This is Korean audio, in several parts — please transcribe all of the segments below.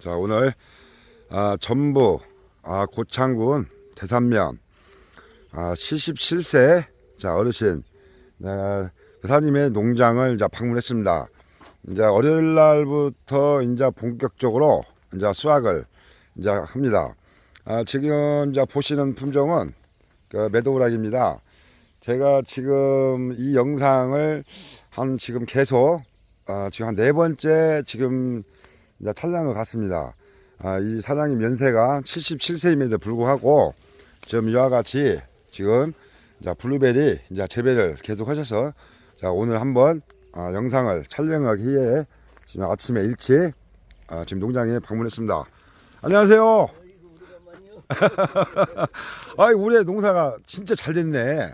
자, 오늘 전북 고창군 대산면 77세 어르신 대사님의 농장을 이제 방문했습니다. 이제 월요일 날부터 이제 본격적으로 이제 수확을 이제 합니다. 지금 이제 보시는 품종은 그 매도우락입니다. 제가 지금 이 영상을 지금 계속 지금 한 4번째 지금 이제 촬영을 갔습니다. 이 사장님 연세가 77세임에도 불구하고 지금 이와 같이 지금 이제 블루베리 이제 재배를 계속 하셔서 자, 오늘 한번 영상을 촬영하기 위해 지금 아침에 일찍 지금 농장에 방문했습니다. 안녕하세요. 우리 농사가 진짜 잘 됐네.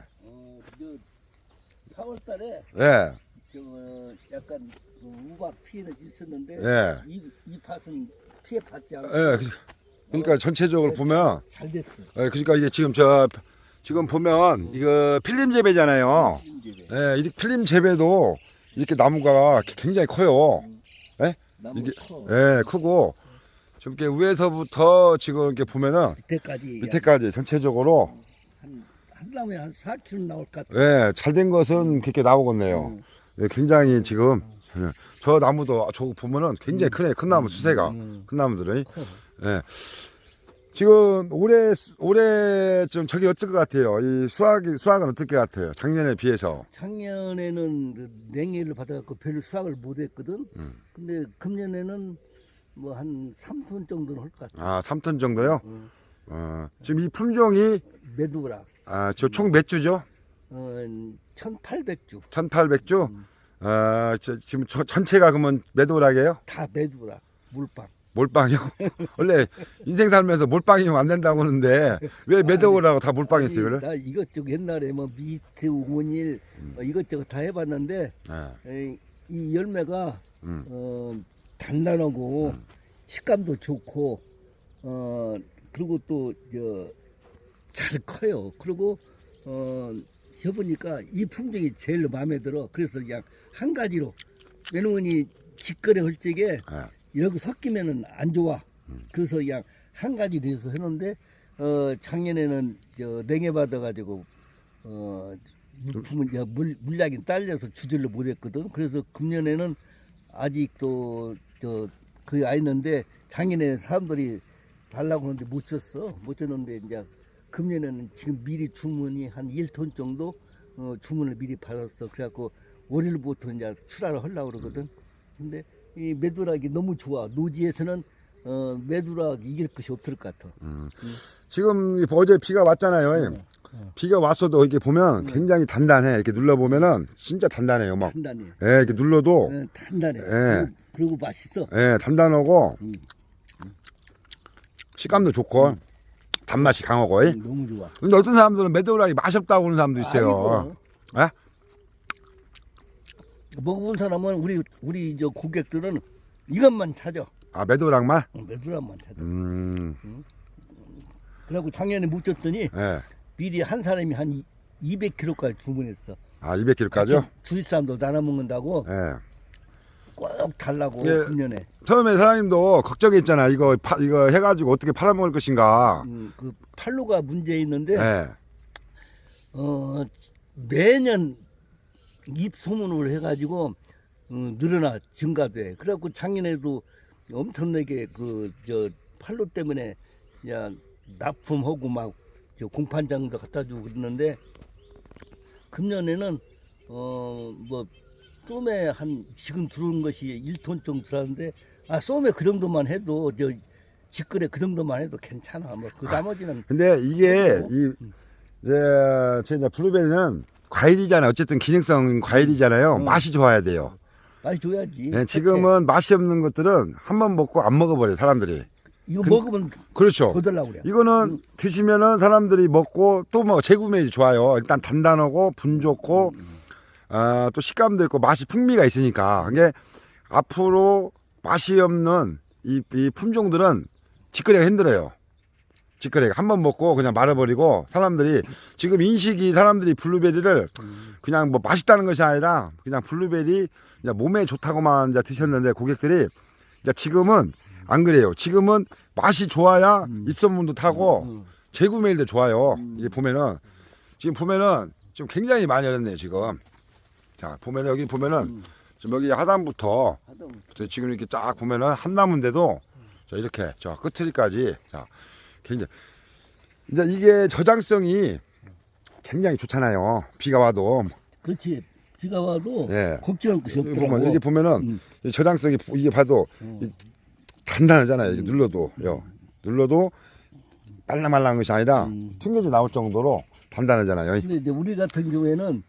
4월달에 네. 약간 우박 피해는 있었는데 네. 이 팥은 피해 받지 않고 네. 그러니까 전체적으로 보면 잘 됐어. 그러니까 이게 지금 보면 이거 필름 재배잖아요. 네, 이 필름 재배도 이렇게 나무가 굉장히 커요. 네? 나무 커. 네, 크고 좀 이렇게 위에서부터 지금 이렇게 보면은 밑에까지 전체적으로 한 나무에 한 4kg 나올 것 같아. 네, 잘된 것은 그렇게 나오겠네요. 네, 굉장히 지금 저 나무도 저거 보면은 굉장히 크네. 큰 나무 수세가 큰 나무들이. 네. 지금 올해 좀 저기 어떨 것 같아요? 이 수확은 어떨 것 같아요? 작년에 비해서. 작년에는 냉해를 받아갖고 별로 수확을 못했거든. 근데 금년에는 뭐 한 3톤 정도는 할 것 같아. 3톤 정도요? 지금 이 품종이 매두락. 저 총 몇 주죠? 1,800주. 1,800주? 지금 전체가 그러면 매도락이에요? 다 매두락. 물빵. 몰빵이요? 원래 인생 살면서 몰빵이면 안 된다고 하는데 왜 매도라고 다 몰빵 했어요? 나 이것저것 옛날에 뭐 미트, 우문일 이것저것 다 해봤는데 이 열매가 단단하고 식감도 좋고 그리고 또 잘 커요. 그리고 해보니까 이 품종이 제일 마음에 들어. 그래서 그냥 한 가지로 왜냐면 이 직거래 할 적에 이렇게 섞이면은 안 좋아. 그래서 그냥 한 가지 돼서 했는데 작년에는 냉해 받아가지고 물품은 물약이 딸려서 주질로 못했거든. 그래서 금년에는 아직도 거의 아 있는데 작년에 사람들이 달라고 하는데 못 줬어. 못 줬는데 이제 금년에는 지금 미리 주문이 한 1톤 정도 주문을 미리 받았어. 그래갖고 월요일부터 이제 출하를 하려고 그러거든. 근데 이 매두락이 너무 좋아. 노지에서는 매두락 이길 것이 없을 것 같아. 지금 어제 비가 왔잖아요. 비가 왔어도 이렇게 보면 굉장히 단단해. 이렇게 눌러보면은 진짜 단단해요. 막. 단단해. 이렇게 눌러도 단단해. 그리고 맛있어. 단단하고 식감도 좋고 단맛이 강하고. 너무 좋아. 근데 어떤 사람들은 매도락이 맛이 없다고 하는 사람도 있어요. 먹어본 사람은 우리 고객들은 이것만 찾아. 매도락만? 매두락만 찾아. 그래갖고 작년에 묻혔더니 미리 한 사람이 한 200kg까지 주문했어. 200kg까지요? 주위 사람도 나눠 먹는다고 꼭 달라고 금년에. 처음에 사장님도 걱정했잖아. 이거 해가지고 어떻게 팔아먹을 것인가. 그 팔로가 문제 있는데 매년 입 소문을 해가지고 늘어나 증가돼. 그래갖고 작년에도 엄청나게 팔로 때문에 야 납품하고 막 공판장도 갖다 주고 그랬는데 금년에는 뭐 쏨에 한 지금 들어온 것이 1톤 정도 들어왔는데 쏨에 그 정도만 해도 직거래 그 정도만 해도 괜찮아. 뭐 그 나머지는 근데 이게 이제 블루베리는 과일이잖아요. 어쨌든 기능성 과일이잖아요. 맛이 좋아야 돼요. 맛이 줘야지. 지금은 맛이 없는 것들은 한 번 먹고 안 먹어버려요. 사람들이. 이거 먹으면 그렇죠. 거들라고 그래. 이거는 드시면은 사람들이 먹고 또 뭐 재구매 좋아요. 일단 단단하고 분 좋고 또 식감도 있고 맛이 풍미가 있으니까. 그게 앞으로 맛이 없는 이 품종들은 직거래가 힘들어요. 직거래가 한 번 먹고 그냥 말아버리고 사람들이 지금 인식이 사람들이 블루베리를 그냥 뭐 맛있다는 것이 아니라 그냥 블루베리 몸에 좋다고만 이제 드셨는데 고객들이 이제 지금은 안 그래요. 지금은 맛이 좋아야 입소문도 타고 재구매일도 좋아요. 이게 보면은 지금 보면은 지금 굉장히 많이 열렸네요. 지금 자 보면은 여기 보면은 지금 여기 하단부터 지금 이렇게 쫙 보면은 한 나무인데도 자 이렇게 저 끝트리까지 자 굉장히 이제 이게 저장성이 굉장히 좋잖아요. 비가 와도 그렇지. 비가 와도 예. 걱정할 것이 여기 없더라고. 보면 여기 보면은 이 저장성이 이게 봐도 단단하잖아요. 이게 눌러도 눌러도 말랑말랑한 것이 아니라 튕겨져 나올 정도로 단단하잖아요. 근데 이제 우리 같은 경우에는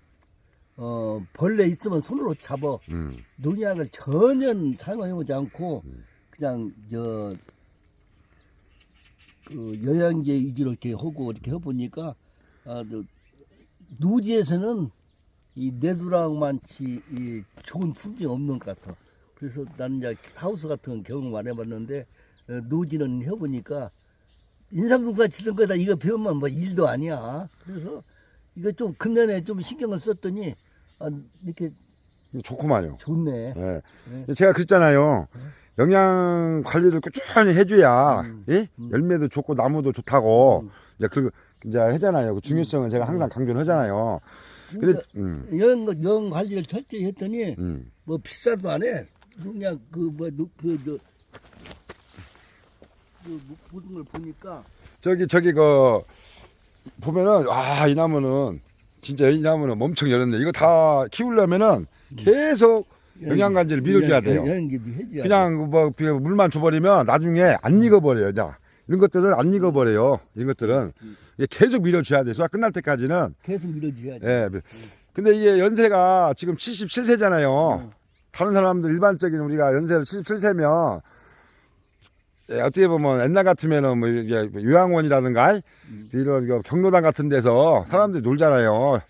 벌레 있으면 손으로 잡아 농약을 전혀 사용해보지 않고 그냥 그 영양제 위주로 이렇게 하고 이렇게 해보니까 노지에서는 이 내두랑만치 이 좋은 품종이 없는 것 같아. 그래서 나는 이제 하우스 같은 경험 안 해봤는데 노지는 해보니까 인삼송사 치는 거다 이거 배우면 뭐 일도 아니야. 그래서 이거 좀 금년에 좀 신경을 썼더니 이렇게 좋구만요. 좋네. 예. 제가 그랬잖아요. 영양 관리를 꾸준히 해줘야 예? 열매도 좋고 나무도 좋다고 이제 그 이제 하잖아요. 그 중요성을 제가 항상 강조를 하잖아요. 근데 영 관리를 철저히 했더니 뭐 비싸도 안 해. 그냥 모든 걸 보니까 저기 그 보면은 이 나무는 진짜 이 나무는 엄청 열었네. 이거 다 키우려면은 계속 영양관리를 밀어줘야 돼요. 영양제도 해줘야 그냥 뭐 물만 줘버리면 나중에 안 익어버려요. 자 이런 것들은 안 익어버려요. 이런 것들은 이게 계속 밀어줘야 돼. 수학 끝날 때까지는 계속 밀어줘야지. 예. 근데 이게 연세가 지금 77세잖아요. 다른 사람들 일반적인 우리가 연세를 77세면 어떻게 보면 옛날 같으면은 뭐 이게 요양원이라든가 이런 거 경로당 같은 데서 사람들이 놀잖아요.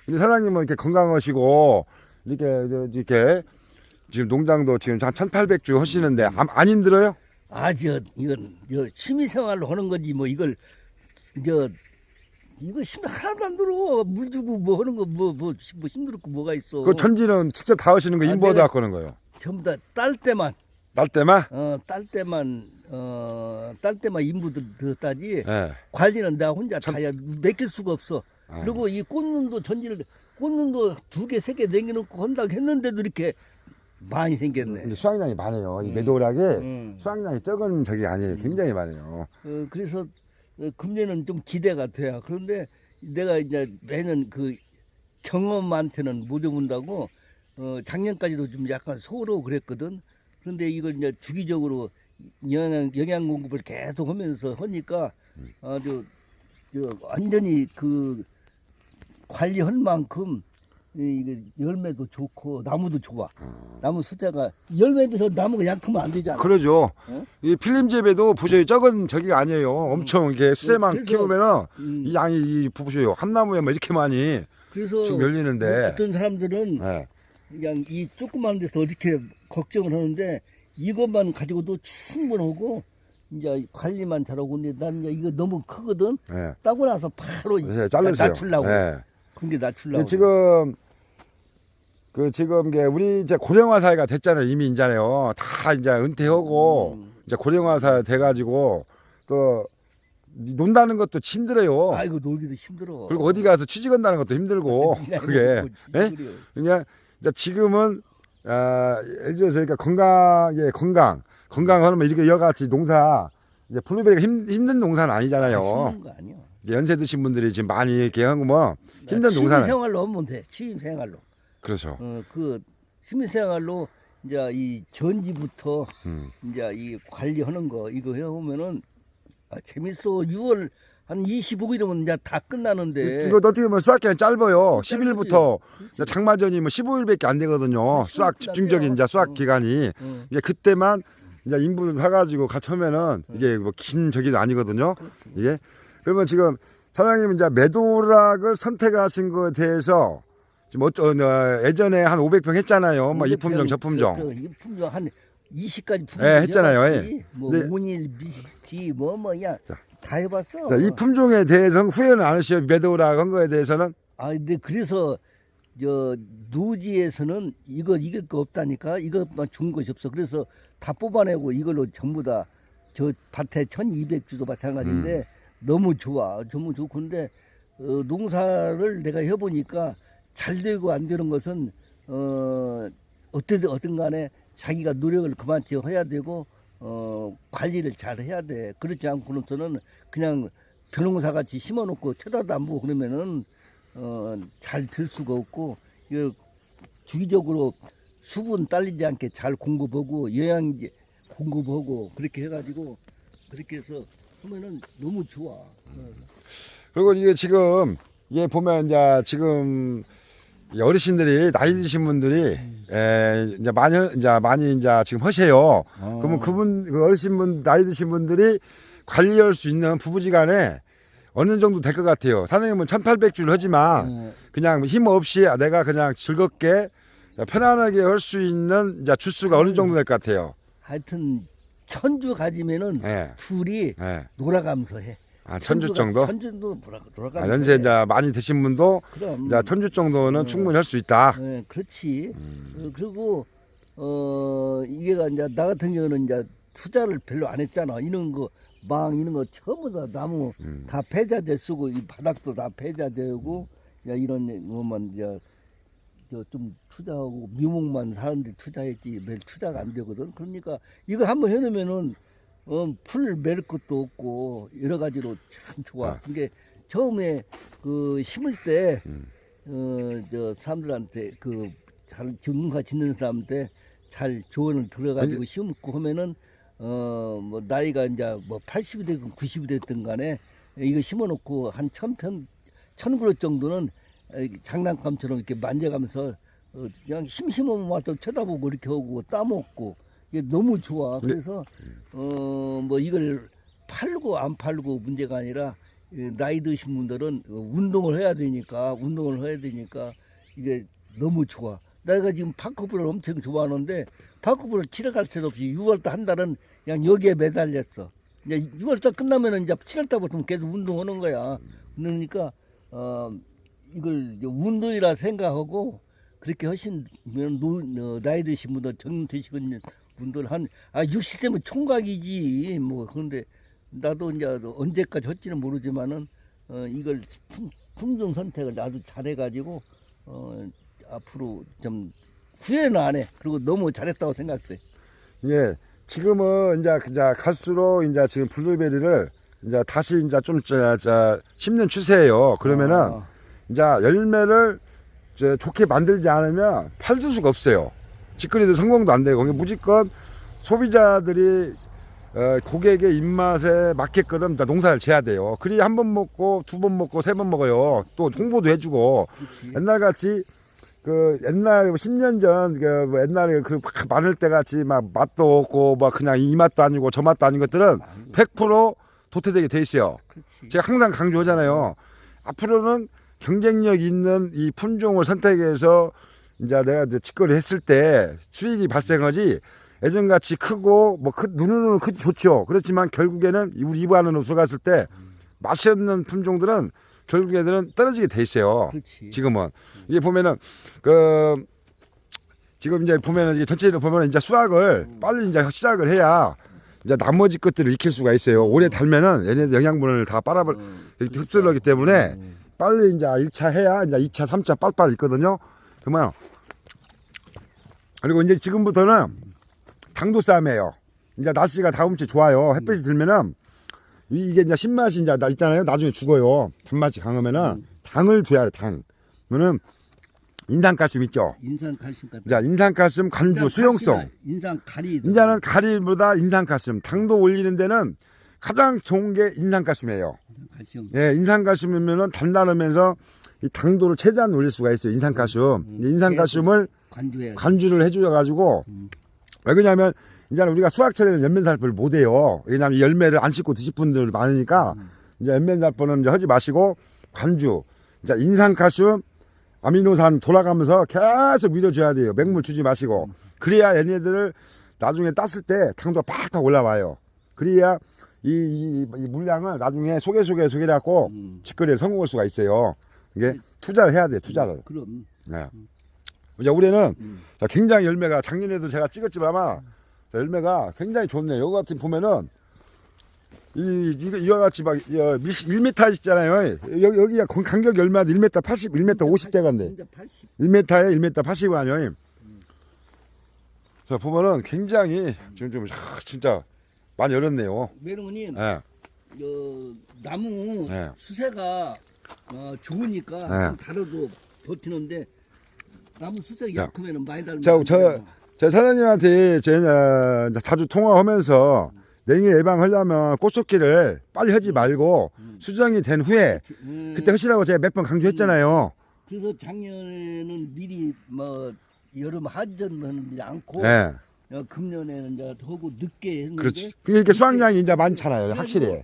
근데 사장님은 이렇게 건강하시고 이렇게 지금 농장도 지금 한 1,800주 하시는데 안 힘들어요? 이건 취미생활로 하는 거지 뭐 이거 힘 하나도 안 들어. 물 주고 뭐 하는 거 뭐 힘들었고 뭐가 있어. 그 전지는 직접 다 하시는 거 인보드 갖고 하는 거예요. 전부 다 딸 때만. 딸 때만? 딸 때만 인부들 따지. 예. 관리는 내가 혼자 다야 맡길 수가 없어. 그리고 이 꽃눈도 꽃눈도 2개, 3개 남겨놓고 한다고 했는데도 이렇게 많이 생겼네. 근데 수확량이 많아요. 이 매도락에 수확량이 적은 적이 아니에요. 굉장히 많아요. 그래서 금년은 좀 기대가 돼요. 그런데 내가 이제 매년 그 경험한테는 못 해본다고 작년까지도 좀 약간 소홀하고 그랬거든. 그런데 이걸 이제 주기적으로 영양 공급을 계속 하면서 하니까 완전히 그 관리할 만큼 이게 열매도 좋고 나무도 좋아. 나무 숫자가 열매에 비해서 나무가 약하면 안 되잖아. 그러죠. 이 필름 재배도 보셔요. 적은 저기가 아니에요. 엄청 이렇게 수세만 그래서, 키우면은 이 양이 보셔요. 한 나무에 뭐 이렇게 많이 그래서 지금 열리는데. 어떤 사람들은 네. 그냥 이 조그만 데서 이렇게 걱정을 하는데 이것만 가지고도 충분하고 이제 관리만 잘하고 근데 난 이제 이거 너무 크거든. 네. 따고 나서 바로 네, 자르세요. 낮추려고. 네. 근데 낮추려고. 지금 게 우리 이제 고령화 사회가 됐잖아요. 이미 이제요. 다 이제 은퇴하고 이제 고령화 사회 돼가지고 또 논다는 것도 힘들어요. 아이고 놀기도 힘들어. 그리고 어디 가서 취직한다는 것도 힘들고 그게. 예? 그러니까 이제 지금은 예를 들어서 그러니까 건강하면 이렇게 여같이 농사 이제 블루베리가 힘든 농사는 아니잖아요. 쉬운 거 아니야. 연세 드신 분들이 지금 많이 이렇게 하고 뭐 힘든 농사는. 취미생활로 하면 돼. 취미생활로. 그렇죠. 그 취미생활로 이제 이 전지부터 이제 이 관리하는 거 이거 해보면은 재밌어. 6월 한 25일이면 이제 다 끝나는데. 이거 어떻게 보면 수학 기간이 짧아요. 10일부터 장마전이 뭐 15일밖에 안 되거든요. 수학 집중적인 이제 수학 기간이. 이제 그때만 이제 인부를 사가지고 같이 하면은 이게 뭐 긴 저기는 아니거든요. 이게. 그러면 지금 사장님 이제 매도락을 선택하신 거에 대해서 지금 예전에 한 500평 했잖아요. 뭐 이 품종 저 품종. 이 품종 한 20가지 품종. 네, 했잖아요. 뭐 네. 온일 미스티 뭐야 다 해봤어. 자, 이 품종에 대해서는 후회는 안 하시요. 매도락 한 거에 대해서는. 근데 그래서 저 노지에서는 이거 이길 거 없다니까. 이것만 좋은 것이 없어. 그래서 다 뽑아내고 이걸로 전부 다 저 밭에 1200주도 마찬가지인데 너무 좋아. 너무 좋고 근데 농사를 내가 해보니까 잘 되고 안 되는 것은 어떤 간에 자기가 노력을 그만치 해야 되고 관리를 잘 해야 돼. 그렇지 않고는 그냥 벼농사 같이 심어놓고 쳐다도 안 보고 그러면은 잘 될 수가 없고 이거 주기적으로 수분 딸리지 않게 잘 공급하고 영양제 공급하고 그렇게 해가지고 그렇게 해서 하면은 너무 좋아. 그리고 이게 지금 이게 보면 이제 지금 이 어르신들이 나이 드신 분들이 이제 많이 이제 지금 하세요. 그러면 그 어르신분 나이 드신 분들이 관리할 수 있는 부부지간에 어느 정도 될 것 같아요. 사장님은 1800주를 하지만 그냥 힘 없이 내가 그냥 즐겁게 편안하게 할 수 있는 이제 주수가 어느 정도 될 것 같아요. 하여튼 1000주 가지면은 둘이 놀아가면서 해. 아, 1000주 정도? 1000주도 돌아가면서 연세 해. 이제 많이 드신 분도 그럼. 이제 1000주 정도는 충분히 할 수 있다. 네, 그렇지. 그리고 이게가 이제 나 같은 경우는 이제 투자를 별로 안 했잖아. 이런 거 이런 거 전부 다 나무 다 폐자재 쓰고 이 바닥도 다 폐자재고 야 이런 뭐만 이제 좀 투자하고 묘목만 사람들이 투자했지 매일 투자가 안 되거든. 그러니까 이거 한번 해놓으면은 풀 멜 것도 없고 여러 가지로 참 좋아. 그게 처음에 그 심을 때 저 사람들한테 그 잘 농사 짓는 사람한테 잘 조언을 들어가지고 심고 하면은 뭐 나이가 이제 뭐 80이 되든 90이 됐든 간에 이거 심어놓고 한 1000그릇 정도는 장난감처럼 이렇게 만져가면서 그냥 심심하면 와서 쳐다보고 이렇게 하고 따먹고 이게 너무 좋아. 그래서 뭐 이걸 팔고 안 팔고 문제가 아니라 나이 드신 분들은 운동을 해야 되니까 이게 너무 좋아. 내가 지금 파크볼을 엄청 좋아하는데 파크볼을 치러 갈 새도 없이 6월달 한 달은 그냥 여기에 매달렸어. 이제 6월달 끝나면은 이제 7월달부터 계속 운동하는 거야. 그러니까 이걸 운동이라 생각하고 그렇게 하시면 나이 드신 분들 정년 드시는 분들 한 60대면 총각이지 뭐. 그런데 나도 이제 언제까지 할지는 모르지만은 이걸 품종 선택을 아주 잘해가지고 앞으로 좀 후회는 안 해. 그리고 너무 잘했다고 생각돼. 예, 지금은 이제 갈수록 이제 지금 블루베리를 이제 다시 이제 좀 심는 추세예요. 그러면은 이제 열매를 좋게 만들지 않으면 팔 수가 없어요. 직거래도 성공도 안 되고 무조건 소비자들이 고객의 입맛에 맞게끔 농사를 지어야 돼요. 그리 한 번 먹고 두 번 먹고 세 번 먹어요. 또 홍보도 해주고. 그치. 옛날 같이 그 옛날 10년 전 그 옛날에 그 마늘 때 같이 막 맛도 없고 막 그냥 이 맛도 아니고 저 맛도 아닌 것들은 100% 도태되게 돼 있어요. 그치. 제가 항상 강조하잖아요. 앞으로는 경쟁력 있는 이 품종을 선택해서 이제 내가 이제 직거래 했을 때 수익이 발생하지 예전같이 크고 뭐 눈으로는 크지 좋죠. 그렇지만 결국에는 우리 입 안으로 들어갔을 때 맛이 없는 품종들은 결국 애들은 떨어지게 돼 있어요. 그렇지. 지금은 이게 보면은 지금 이제 보면은 이게 전체적으로 보면은 이제 수확을 빨리 이제 시작을 해야 이제 나머지 것들을 익힐 수가 있어요. 오래 달면은 얘네들 영양분을 다 흡수를 하기 때문에 빨리 이제 1차 해야 이제 2차, 3차 빨빨 있거든요. 정말. 그리고 이제 지금부터는 당도 싸움이에요. 이제 날씨가 다음 주에 좋아요. 햇빛이 들면은 이게 이제 신맛이 이제 있잖아요. 나중에 죽어요. 단맛이 강하면은 당을 줘야 돼. 당. 그러면은 인산칼슘 있죠. 인산칼슘 같은. 자, 인산칼슘, 관주, 수용성. 인산가리. 이제는 가리보다 인산칼슘. 당도 올리는 데는 가장 좋은 게 인산칼슘이에요. 인산칼슘. 예, 인산칼슘이면은 단단하면서 이 당도를 최대한 올릴 수가 있어요. 인산칼슘. 인산칼슘을 관주를 해줘가지고 왜 그러냐면 이제 우리가 수확철에는 연면살포를 못해요. 왜냐하면 열매를 안 씹고 드실 분들 많으니까 이제 연면살포는 이제 하지 마시고 관주, 이제 인산칼슘, 아미노산 돌아가면서 계속 밀어줘야 돼요. 맹물 주지 마시고. 그래야 얘네들을 나중에 땄을 때 당도가 팍팍 올라와요. 그래야 이 물량을 나중에 소개해갖고 직거래에 성공할 수가 있어요. 이게 투자를 해야 돼, 투자를. 그럼. 네. 이제 올해는 자, 굉장히 열매가 작년에도 제가 찍었지만 자, 열매가 굉장히 좋네요. 여기 같은 보면은 이와 같이 막 1m 있잖아요. 여기가 간격 열매도 1m 80, 1m 50대 간대. 진짜 80. 1m에 1m 80 아니요. 자 보면은 굉장히 지금 좀 진짜 많이 열었네요. 왜냐면이 예. 나무 네. 수세가 좋으니까 좀 달아도 버티는데 나무 수세가 약하면 많이 달면 제 사장님한테 자주 통화하면서 냉해 예방하려면 꽃속기를 빨리 하지 말고 수정이 된 후에 그때 하시라고 제가 몇 번 강조했잖아요. 그래서 작년에는 미리 뭐 여름 한전하지 않고 네. 금년에는 이제 하고 늦게 했는데 그렇지. 그러니까 수확량이 이제 많잖아요. 확실히.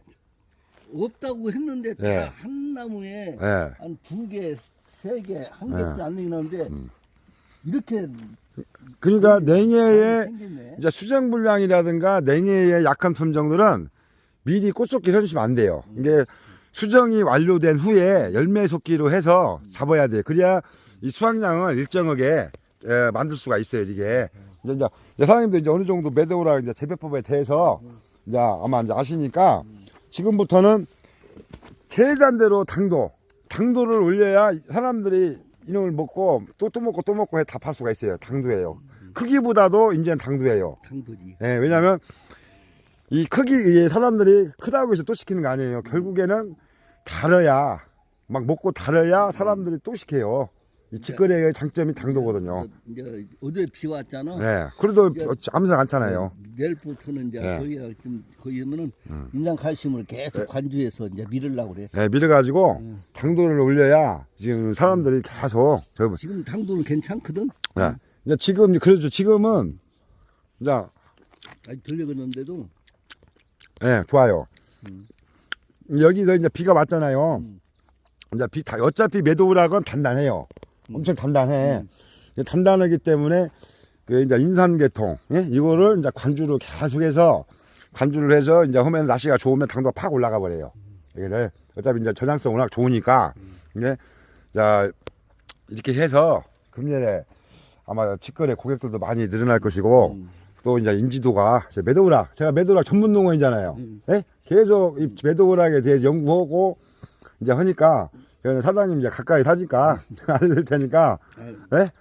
없다고 했는데 네. 다 한 나무에 네. 한 2개, 3개, 한 개도 안 되는데 이렇게 그러니까 냉해에 생겼네. 이제 수정 불량이라든가 냉해의 약한 품종들은 미리 꽃속기 해주시면 안 돼요. 이게 수정이 완료된 후에 열매 속기로 해서 잡아야 돼요. 그래야 이 수확량을 일정하게 만들 수가 있어요. 이게 이제 사장님도 이제 어느 정도 매도라 이제 재배법에 대해서 이제 아마 이제 아시니까 지금부터는 최단대로 당도를 올려야 사람들이 이놈을 먹고 또 먹고 해 답할 수가 있어요. 당도예요. 크기보다도 이제는 당도예요. 당도지. 네, 왜냐하면 이 크기 사람들이 크다고 해서 또 시키는 거 아니에요. 결국에는 달아야 막 먹고 달아야 사람들이 또 시켜요. 이 직거래의 장점이 당도거든요. 이제 어제 비 왔잖아. 네, 그래도 아무상 않잖아요. 내일부터는 이제 네. 거의 하면은 인장 칼슘을 계속 관주해서 이제 밀으려고 그래. 네, 밀어가지고 당도를 올려야 지금 사람들이 계속 지금 당도는 괜찮거든. 네. 이제 지금 그렇죠. 지금은 이제 아직 덜 익었는데도 네, 좋아요. 여기서 이제 비가 왔잖아요. 이제 어차피 매도우락은 단단해요. 엄청 단단해. 단단하기 때문에 그 이제 인산계통 이거를 이제 관주를 계속해서 관주를 해서 이제 하면 날씨가 좋으면 당도가 팍 올라가 버려요. 여기를 어차피 이제 저장성 워낙 좋으니까 이제 자 이렇게 해서 금년에 아마 직거래 고객들도 많이 늘어날 것이고 또 이제 인지도가 매도우락 제가 매도우락 전문 농원이잖아요. 예? 계속 이 매도우락에 대해서 연구하고 이제 하니까 사장님 이제 가까이 사니까 알려드릴 테니까 예?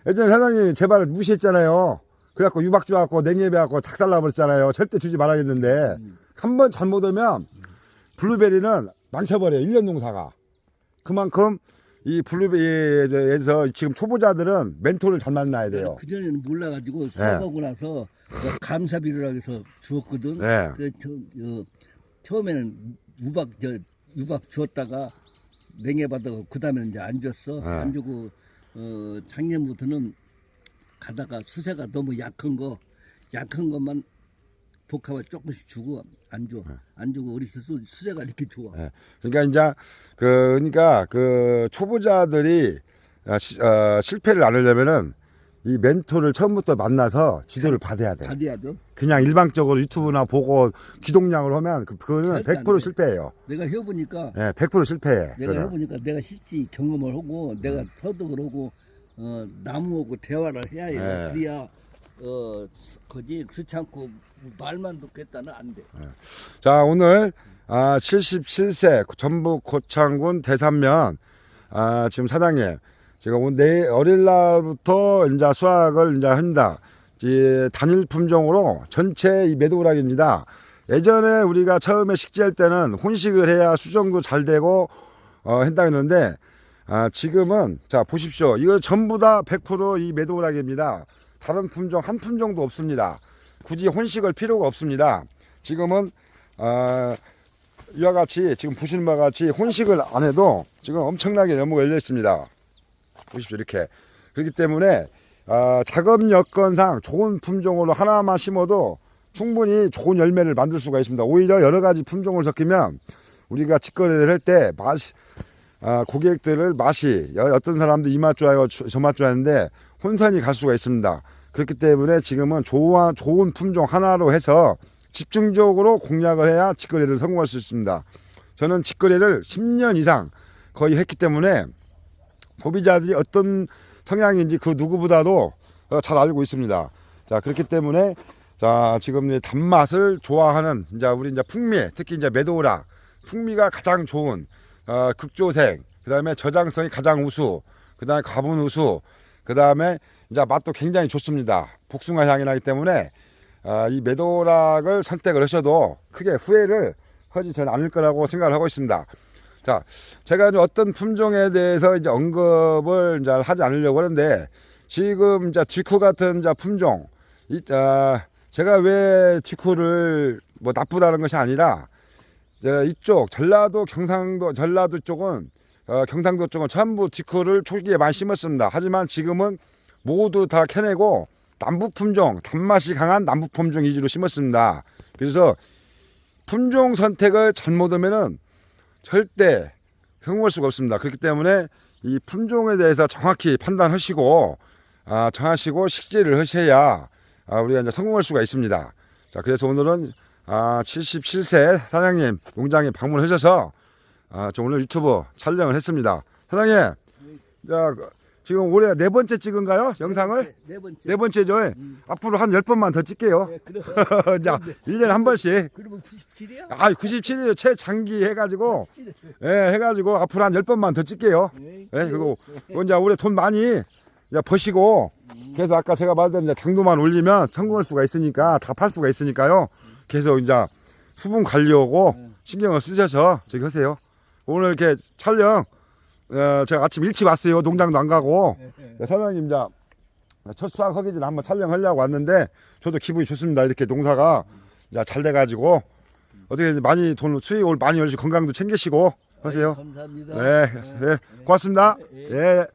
예전에 사장님이 제 말을 무시했잖아요. 그래갖고 유박 줘갖고 냉예배갖고 작살나 버렸잖아요. 절대 주지 말아야겠는데 한 번 잘못하면 블루베리는 망쳐버려요. 1년 농사가. 그만큼 이 블루베리에서 지금 초보자들은 멘토를 잘 만나야 돼요. 그전에는 몰라가지고 수업하고 나서 감사비를 해서 주었거든. 네. 그래서 처음에는 유박 주었다가 냉해 받다가 그 다음에 이제 안 줬어. 네. 안 주고 작년부터는 가다가 수세가 너무 약한 것만 복합을 조금씩 주고 안 줘. 안 주고 우리 수세가 이렇게 좋아. 네. 그러니까 이제 그러니까 초보자들이 실패를 안 하려면은 이 멘토를 처음부터 만나서 지도를 받아야 돼. 받아야 돼. 그냥 일방적으로 유튜브나 보고 기동량으로 하면 그거는 절대 안 100% 돼. 실패해요. 내가 해보니까 네, 100% 실패해. 내가 그거는. 해보니까 내가 실제 경험을 하고 내가 터득을 하고 나무하고 대화를 해야 해. 네. 그래야 그렇지 않고 말만 듣겠다는 안 돼. 자 오늘 77세 전북 고창군 대산면 지금 사장님 제가 오늘 어릴 날부터 이제 수확을 이제 합니다. 단일 품종으로 전체 이 매도우락입니다. 예전에 우리가 처음에 식재할 때는 혼식을 해야 수정도 잘 되고 한다 했는데 지금은 자 보십시오. 이거 전부 다 100% 이 매도우락입니다. 다른 품종 한 품종도 없습니다. 굳이 혼식을 필요가 없습니다. 지금은 이와 같이 지금 보시는 바와 같이 혼식을 안 해도 지금 엄청나게 너무 열려 있습니다. 보십시오 이렇게. 그렇기 때문에 작업 여건상 좋은 품종으로 하나만 심어도 충분히 좋은 열매를 만들 수가 있습니다. 오히려 여러 가지 품종을 섞이면 우리가 직거래를 할 때 고객들을 맛이 어떤 사람도 이 맛 좋아요 저 맛 좋아하는데 혼선이 갈 수가 있습니다. 그렇기 때문에 지금은 좋은 품종 하나로 해서 집중적으로 공략을 해야 직거래를 성공할 수 있습니다. 저는 직거래를 10년 이상 거의 했기 때문에 소비자들이 어떤 성향인지 그 누구보다도 잘 알고 있습니다. 자, 그렇기 때문에 자, 지금 이 단맛을 좋아하는 이제 우리 이제 풍미, 특히 이제 메도우락 풍미가 가장 좋은 극조생, 그다음에 저장성이 가장 우수, 그다음에 가분 우수, 그다음에 이제 맛도 굉장히 좋습니다. 복숭아 향이 나기 때문에 이 메도우락을 선택을 하셔도 크게 후회를 하지 저는 않을 거라고 생각을 하고 있습니다. 자, 제가 이제 어떤 품종에 대해서 이제 언급을 이제 하지 않으려고 하는데, 지금 이제 지쿠 같은 이제 품종, 제가 왜 지쿠를 뭐 나쁘다는 것이 아니라, 이쪽 전라도, 경상도, 전라도 쪽은 경상도 쪽은 전부 지쿠를 초기에 많이 심었습니다. 하지만 지금은 모두 다 캐내고 남부 품종, 단맛이 강한 남부 품종 위주로 심었습니다. 그래서 품종 선택을 잘못하면은 절대 성공할 수가 없습니다. 그렇기 때문에 이 품종에 대해서 정확히 판단하시고 정하시고 식재를 하셔야 우리가 이제 성공할 수가 있습니다. 자, 그래서 오늘은 77세 사장님 농장에 방문하셔서 저 오늘 유튜브 촬영을 했습니다. 사장님, 자, 지금 올해 4번째 찍은가요? 영상을? 네 번째죠. 앞으로 한 10번만 더 찍게요. 네, 그래. 자, 1년에 한 번씩. 그러면 97이야? 97이에요. 최장기 해가지고. 예, 해가지고 앞으로 한 10번만 더 찍게요. 예, 그리고 이제 올해 돈 많이 이제 버시고, 그래서 아까 제가 말대로 이제 당도만 올리면 성공할 수가 있으니까, 다 팔 수가 있으니까요. 계속 이제 수분 관리하고 신경을 쓰셔서 저기 하세요. 오늘 이렇게 촬영, 제가 아침 일찍 왔어요. 농장도 안 가고. 사장님, 이제 첫 수확하기 전에 한번 촬영하려고 왔는데, 저도 기분이 좋습니다. 이렇게 농사가 이제 잘 돼가지고, 어떻게 많이 돈, 수익을 많이 올리시고, 건강도 챙기시고 하세요. 감사합니다. 네, 네, 고맙습니다. 예.